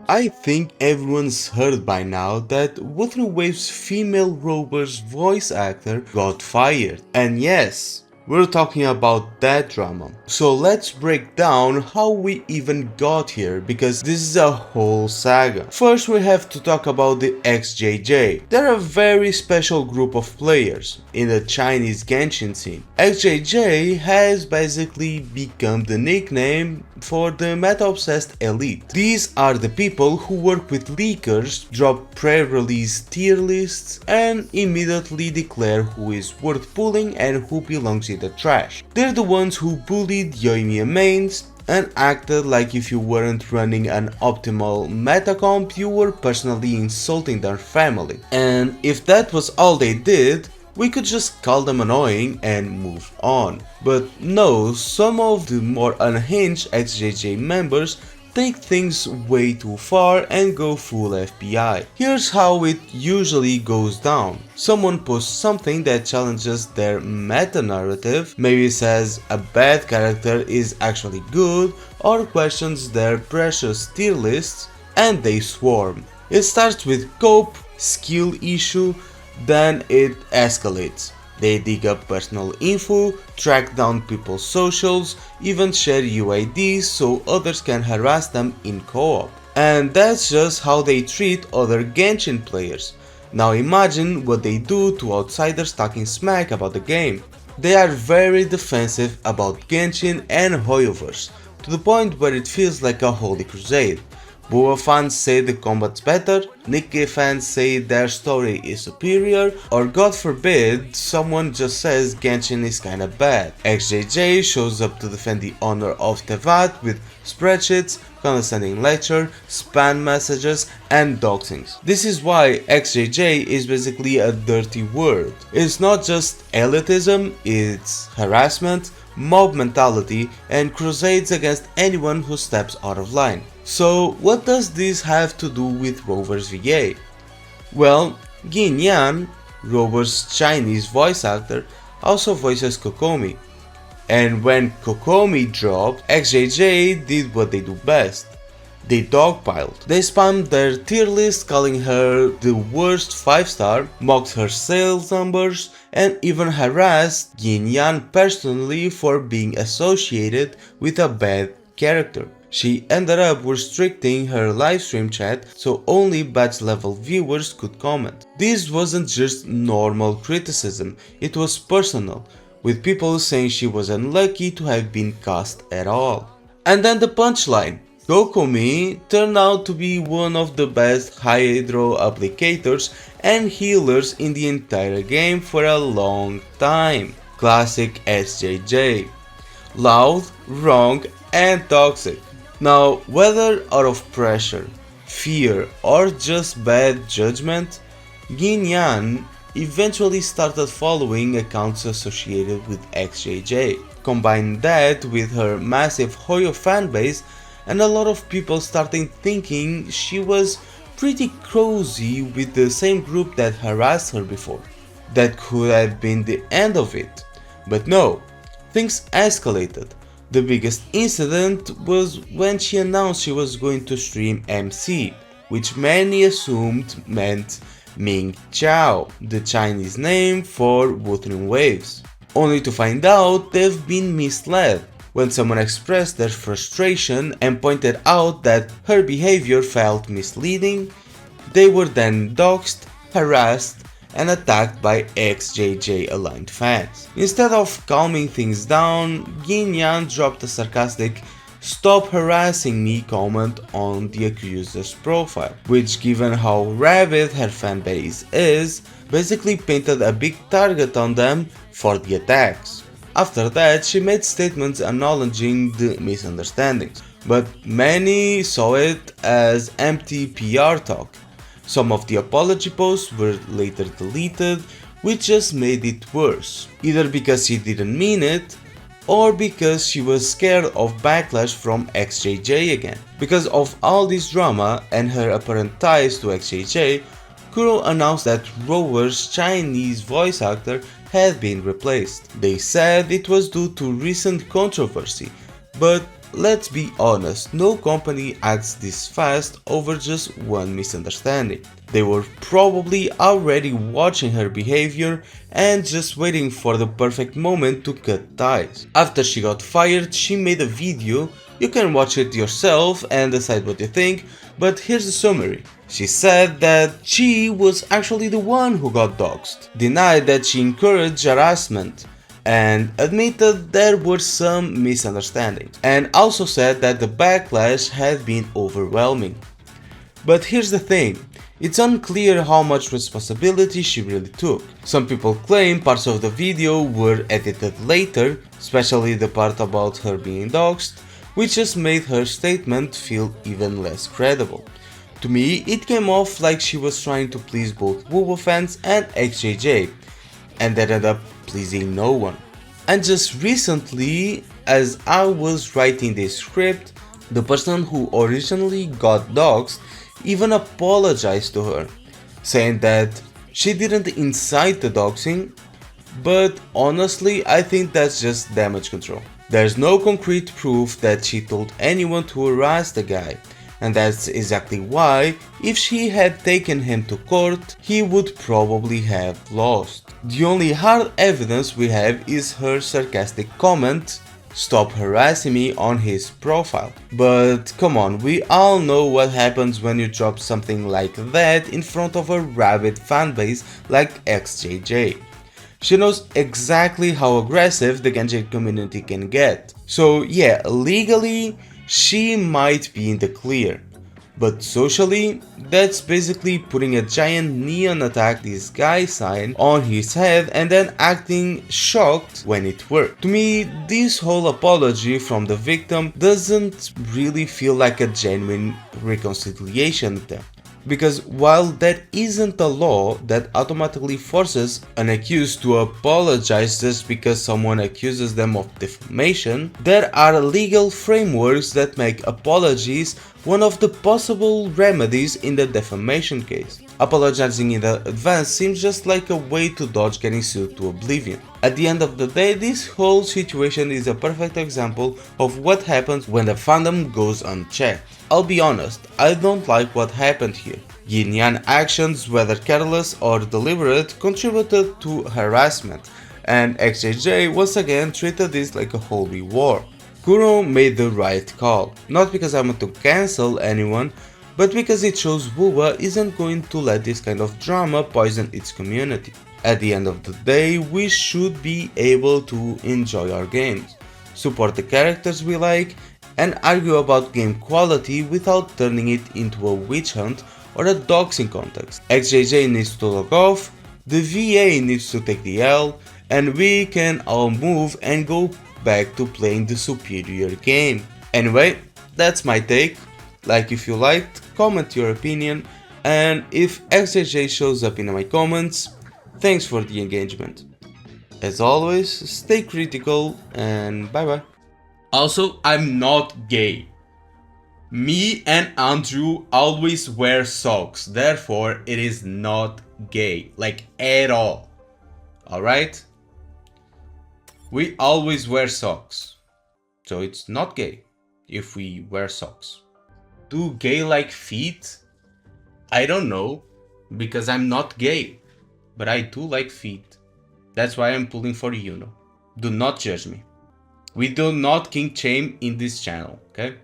I think everyone's heard by now that Wuthering Waves' female Rover's voice actor got fired. And yes, we're talking about that drama. So let's break down how we even got here, because this is a whole saga. First, we have to talk about the XJJ. They're a very special group of players in the Chinese Genshin scene. XJJ has basically become the nickname for the meta-obsessed elite. These are the people who work with leakers, drop pre-release tier lists, and immediately declare who is worth pulling and who belongs in the trash. They're the ones who bullied Yoimiya mains and acted like if you weren't running an optimal meta comp, you were personally insulting their family. And if that was all they did, we could just call them annoying and move on. But no, some of the more unhinged XJJ members take things way too far and go full FBI. Here's how it usually goes down. Someone posts something that challenges their meta-narrative, maybe says a bad character is actually good, or questions their precious tier lists, and they swarm. It starts with cope, skill issue, then it escalates. They dig up personal info, track down people's socials, even share UIDs so others can harass them in co-op. And that's just how they treat other Genshin players. Now imagine what they do to outsiders talking smack about the game. They are very defensive about Genshin and Hoyoverse, to the point where it feels like a holy crusade. wuwa fans say the combat's better, Nikkei fans say their story is superior, or god forbid, someone just says Genshin is kinda bad. XJJ shows up to defend the honor of Tevat with spreadsheets, condescending lecture, spam messages, and doxings. This is why XJJ is basically a dirty word. It's not just elitism, it's harassment, mob mentality, and crusades against anyone who steps out of line. So what does this have to do with Rover's VA? Well, Gin Yan, Rover's Chinese voice actor, also voices Kokomi. And when Kokomi dropped, XJJ did what they do best. They dogpiled. They spammed their tier list, calling her the worst 5-star, mocked her sales numbers, and even harassed Yin Yan personally for being associated with a bad character. She ended up restricting her livestream chat so only batch level viewers could comment. This wasn't just normal criticism, it was personal, with people saying she was unlucky to have been cast at all. And then the punchline. Kokomi turned out to be one of the best hydro applicators and healers in the entire game for a long time. Classic SJJ. Loud, wrong, and toxic. Now, whether out of pressure, fear, or just bad judgment, Gin Yan eventually started following accounts associated with XJJ. Combine that with her massive Hoyo fanbase, and a lot of people started thinking she was pretty cozy with the same group that harassed her before. That could have been the end of it. But no, things escalated. The biggest incident was when she announced she was going to stream MC, which many assumed meant Ming Chao, the Chinese name for Wuthering Waves. Only to find out they've been misled when someone expressed their frustration and pointed out that her behavior felt misleading. They were then doxxed, harassed, and attacked by XJJ aligned fans. Instead of calming things down, Gin Yan dropped a sarcastic "stop harassing me" comment on the accuser's profile, which, given how rabid her fanbase is, basically painted a big target on them for the attacks. After that, she made statements acknowledging the misunderstandings, but many saw it as empty PR talk. Some of the apology posts were later deleted, which just made it worse, either because she didn't mean it, or because she was scared of backlash from XJJ again. Because of all this drama and her apparent ties to XJJ, Kuro announced that Rover's Chinese voice actor had been replaced. They said it was due to recent controversy, but let's be honest, no company acts this fast over just one misunderstanding. They were probably already watching her behavior and just waiting for the perfect moment to cut ties. After she got fired, she made a video. You can watch it yourself and decide what you think, but here's the summary. She said that she was actually the one who got doxxed, denied that she encouraged harassment, and admitted there were some misunderstandings, and also said that the backlash had been overwhelming. But here's the thing, it's unclear how much responsibility she really took. Some people claim parts of the video were edited later, especially the part about her being doxxed, which just made her statement feel even less credible. To me, it came off like she was trying to please both wuwa fans and XJJ, and ended up pleasing no one. And just recently, as I was writing this script, the person who originally got doxxed even apologized to her, saying that she didn't incite the doxing, but honestly I think that's just damage control. There's no concrete proof that she told anyone to harass the guy, and that's exactly why, if she had taken him to court, he would probably have lost. The only hard evidence we have is her sarcastic comment, "Stop harassing me," on his profile. But come on, we all know what happens when you drop something like that in front of a rabid fanbase like XJJ. She knows exactly how aggressive the Genji community can get. So yeah, legally, she might be in the clear. But socially, that's basically putting a giant neon attack this guy sign on his head and then acting shocked when it worked. To me, this whole apology from the victim doesn't really feel like a genuine reconciliation attempt. Because while that isn't a law that automatically forces an accused to apologize just because someone accuses them of defamation, there are legal frameworks that make apologies one of the possible remedies in the defamation case. Apologizing in advance seems just like a way to dodge getting sued to oblivion. At the end of the day, this whole situation is a perfect example of what happens when the fandom goes unchecked. I'll be honest, I don't like what happened here. Yin Yang actions, whether careless or deliberate, contributed to harassment, and XJJ once again treated this like a holy war. Kuro made the right call, not because I want to cancel anyone, but because it shows wuwa isn't going to let this kind of drama poison its community. At the end of the day, we should be able to enjoy our games, support the characters we like, and argue about game quality without turning it into a witch hunt or a doxing context. XJJ needs to log off, the VA needs to take the L, and we can all move and go back to playing the superior game. Anyway, that's my take. Like if you liked, comment your opinion, and if XJJ shows up in my comments, thanks for the engagement. As always, stay critical and bye bye. Also, I'm not gay. Me and Andrew always wear socks, therefore it is not gay, like at all. Alright? We always wear socks, so it's not gay if we wear socks. Do gay like feet? I don't know, because I'm not gay, but I do like feet. That's why I'm pulling for Yuno. Do not judge me. We do not kink shame in this channel, okay?